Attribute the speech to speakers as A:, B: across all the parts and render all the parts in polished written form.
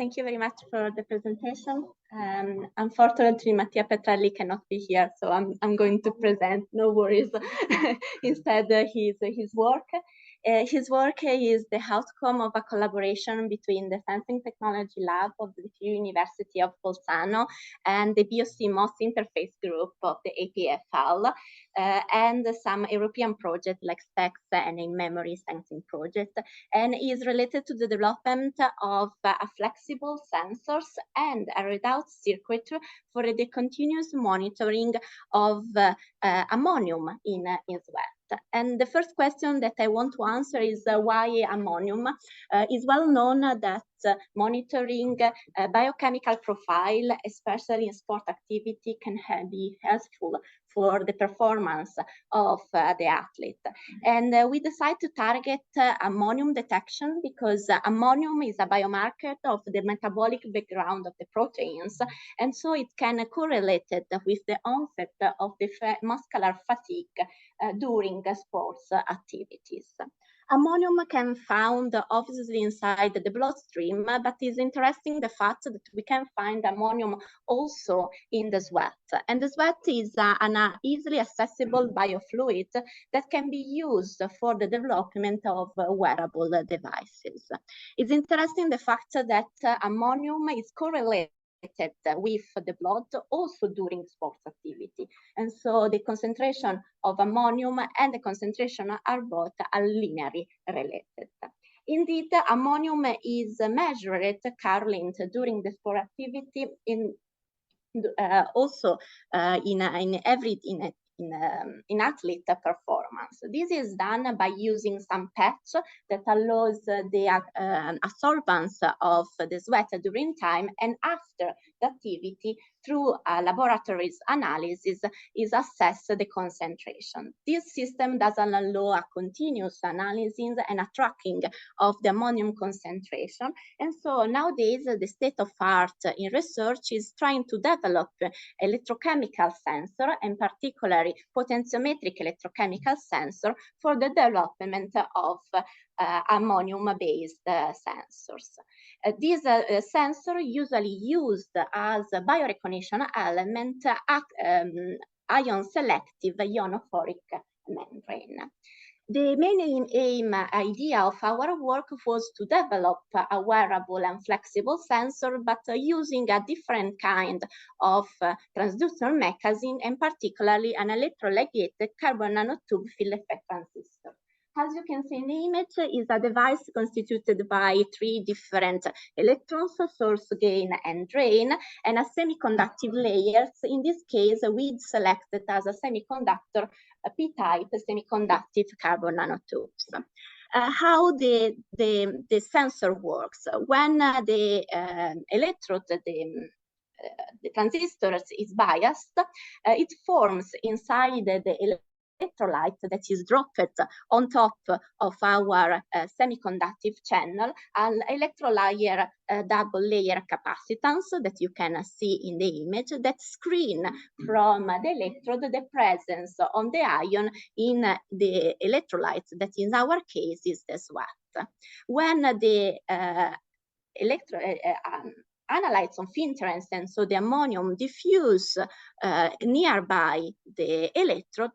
A: Thank you very much for the presentation. Unfortunately, Mattia Petrelli cannot be here, so I'm going to present, no worries, instead his work. His work is the outcome of a collaboration between the Sensing Technology Lab of the University of Bolzano and the BioCMOS interface group of the APFL, and some European projects like STEX and in-memory sensing project, and is related to the development of a flexible sensors and a readout circuitry for the continuous monitoring of ammonium in sweat. And the first question that I want to answer is why ammonium? Is well known that monitoring biochemical profile, especially in sport activity, can be helpful for the performance of the athlete. And we decided to target ammonium detection because ammonium is a biomarker of the metabolic background of the proteins, and so it can correlate with the onset of the muscular fatigue during sports activities. Ammonium can be found obviously inside the bloodstream, but it's interesting the fact that we can find ammonium also in the sweat. And the sweat is an easily accessible biofluid that can be used for the development of wearable devices. It's interesting the fact that ammonium is correlated with the blood also during sports activity, and so the concentration of ammonium and the concentration are both linearly related. Indeed, ammonium is measured current during the sport activity in athlete performance. This is done by using some patch that allows the absorbance of the sweat during time, and after the activity, through laboratories analysis, is assessed the concentration. This system doesn't allow a continuous analysis and a tracking of the ammonium concentration, and so nowadays the state of art in research is trying to develop electrochemical sensor, and particularly potentiometric electrochemical sensor for the development of ammonium-based sensors. These sensors usually used as a biorecognition element ion-selective ionophoric membrane. The main idea of our work was to develop a wearable and flexible sensor, but using a different kind of transducer mechanism, and particularly an electrolyte-gated carbon nanotube field effect transistor. As you can see in the image, is a device constituted by 3 different electrons, source, gain, and drain, and a semiconductive layers. In this case, we selected as a semiconductor a p-type semiconductive carbon nanotubes. How the sensor works. When the electrode, the transistor is biased, it forms inside the electrolyte that is dropped on top of our semiconductive channel, an electrolyte double layer capacitance that you can see in the image that screen from the electrode the presence of the ion in the electrolyte that in our case is the sweat. When the analytes of interest, and so the ammonium diffuse nearby the electrode,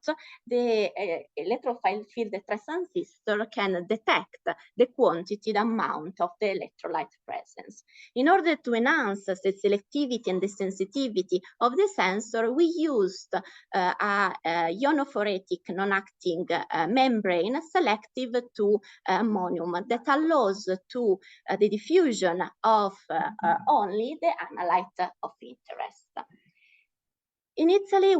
A: the electrophile field transistor can detect the quantity, the amount of the electrolyte presence. In order to enhance the selectivity and the sensitivity of the sensor, we used a ionophoretic non-acting membrane selective to ammonium that allows to the diffusion of only the analyte of interest. In Italy,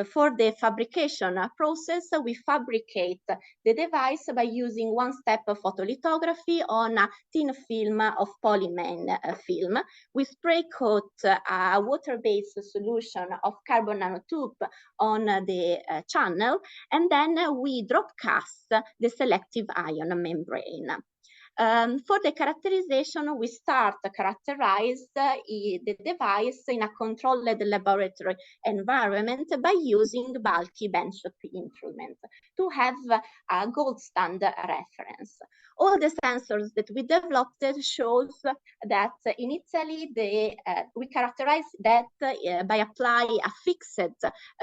A: for the fabrication process, we fabricate the device by using one-step photolithography on a thin film of polyimide film. We spray coat a water-based solution of carbon nanotube on the channel, and then we drop cast the selective ion membrane. For the characterization, we start to characterize the device in a controlled laboratory environment by using bulky benchtop instruments to have a gold standard reference. All the sensors that we developed shows that initially we characterize that by applying a fixed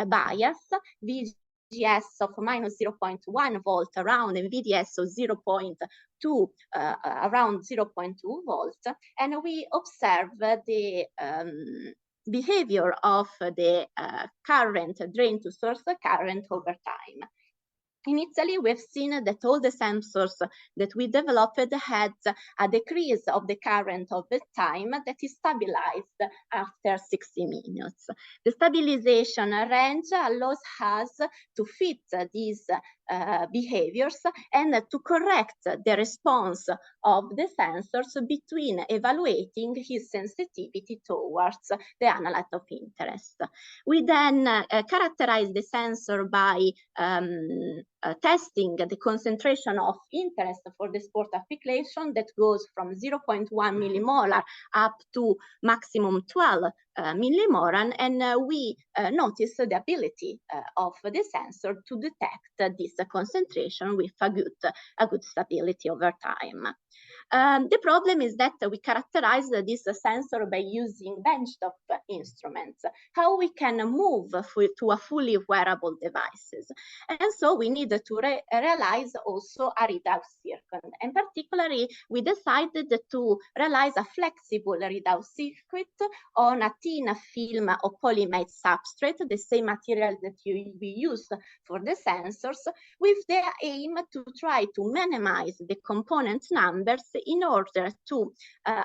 A: bias, VGS of minus 0.1 volt around and VDS of 0.2 around 0.2 volts, and we observe the behavior of the current drain to source current over time. Initially, we've seen that all the sensors that we developed had a decrease of the current over time that is stabilized after 60 minutes. The stabilization range allows us to fit these behaviors and to correct the response of the sensors between evaluating his sensitivity towards the analyte of interest. We then characterize the sensor by testing the concentration of interest for the sport application that goes from 0.1 millimolar up to maximum 12 millimolar, and we notice the ability of the sensor to detect this concentration with a good stability over time. The problem is that we characterize this sensor by using benchtop instruments, how we can move to a fully wearable devices. And so we need to realize also a readout circuit. And particularly, we decided to realize a flexible readout circuit on a thin film of polyimide substrate, the same material that we use for the sensors, with the aim to try to minimize the component numbers in order to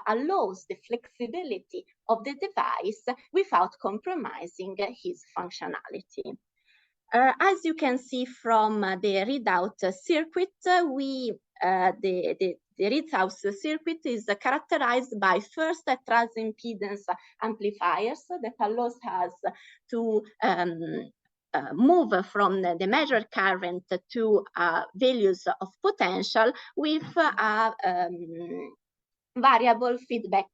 A: allow the flexibility of the device without compromising his functionality. As you can see from the readout circuit, the readout circuit is characterized by first a transimpedance amplifiers that allows us to move from the measured current to values of potential with variable feedback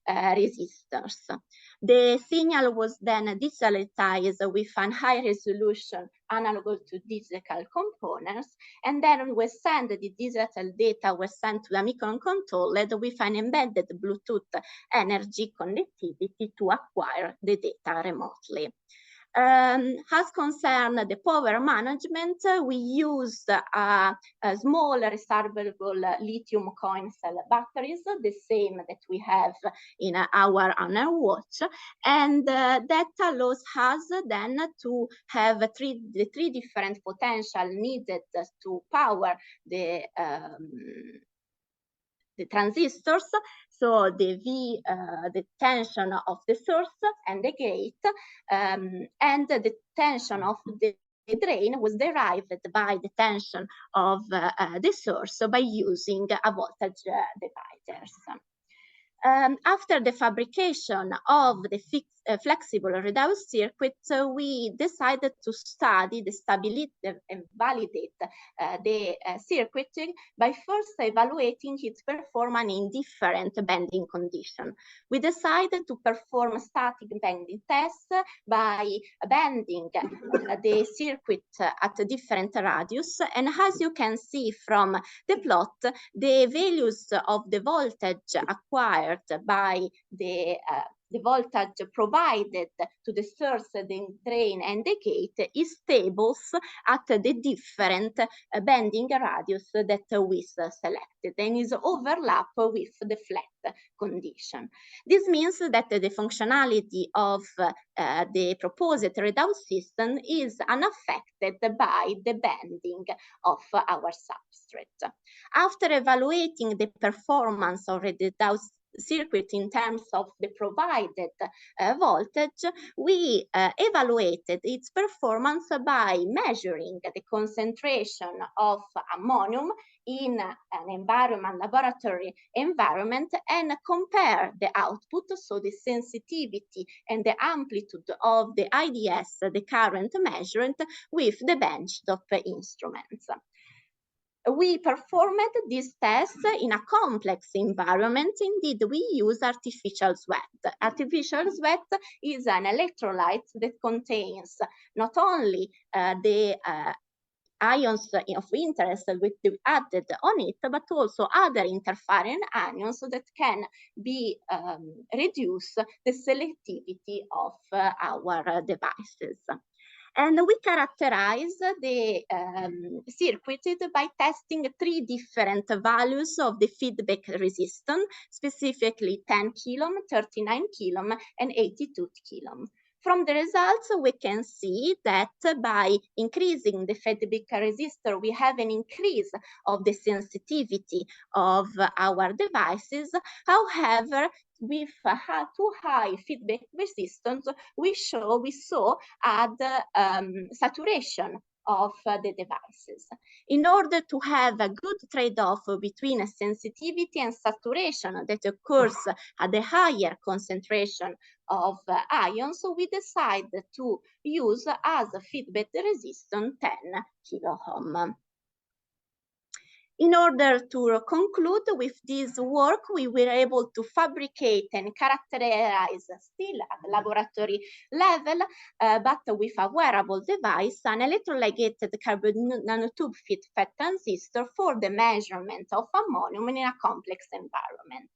A: resistors. The signal was then digitalized with a high resolution analog to digital components, and then we send the digital data was sent to the microcontroller with an embedded Bluetooth energy connectivity to acquire the data remotely. As concerned the power management, we used a small rechargeable lithium coin cell batteries, the same that we have in our watch, and that allows us then to have the three different potential needed to power the transistors, so the tension of the source and the gate, and the tension of the drain was derived by the tension of the source by using a voltage dividers. After the fabrication of the flexible readout circuit, we decided to study the stability and validate the circuit by first evaluating its performance in different bending conditions. We decided to perform static bending tests by bending the circuit at a different radius, and as you can see from the plot, the values of the voltage acquired by the voltage provided to the source, the drain, and the gate is stable at the different bending radius that we selected and is overlap with the flat condition. This means that the functionality of the proposed readout system is unaffected by the bending of our substrate. After evaluating the performance of the readout circuit in terms of the provided voltage, we evaluated its performance by measuring the concentration of ammonium in an laboratory environment, and compare the output, so the sensitivity and the amplitude of the IDS, the current measurement, with the benchtop instruments. we performed this test in a complex environment. Indeed, we use artificial sweat. Artificial sweat is an electrolyte that contains not only the ions of interest with the added on it, but also other interfering anions that can be reduce the selectivity of our devices. And we characterize the circuit by testing 3 different values of the feedback resistance, specifically 10 kilo, 39 kilo, and 82 kilo. From the results, we can see that by increasing the feedback resistor, we have an increase of the sensitivity of our devices. However, with too high feedback resistance, we saw at saturation of the devices. In order to have a good trade-off between sensitivity and saturation that occurs at the higher concentration of ions, we decided to use as a feedback resistance 10 kilo ohm. In order to conclude with this work, we were able to fabricate and characterize still at laboratory level, but with a wearable device, an electrolyte-gated carbon nanotube FET transistor for the measurement of ammonium in a complex environment.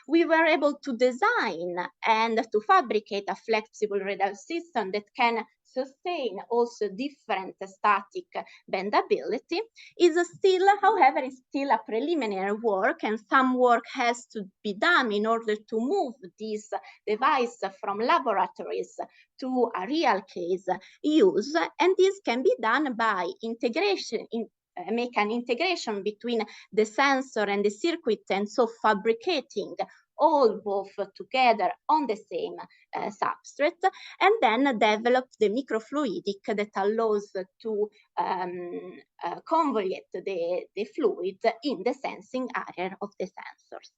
A: We were able to design and to fabricate a flexible readout system that can sustain also different static bendability. However, is still a preliminary work, and some work has to be done in order to move this device from laboratories to a real case use, and this can be done by integration make an integration between the sensor and the circuit, and so fabricating both together on the same substrate, and then develop the microfluidic that allows to convolute the fluid in the sensing area of the sensors.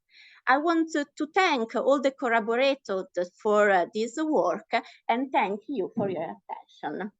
A: I want to thank all the collaborators for this work, and thank you for your attention.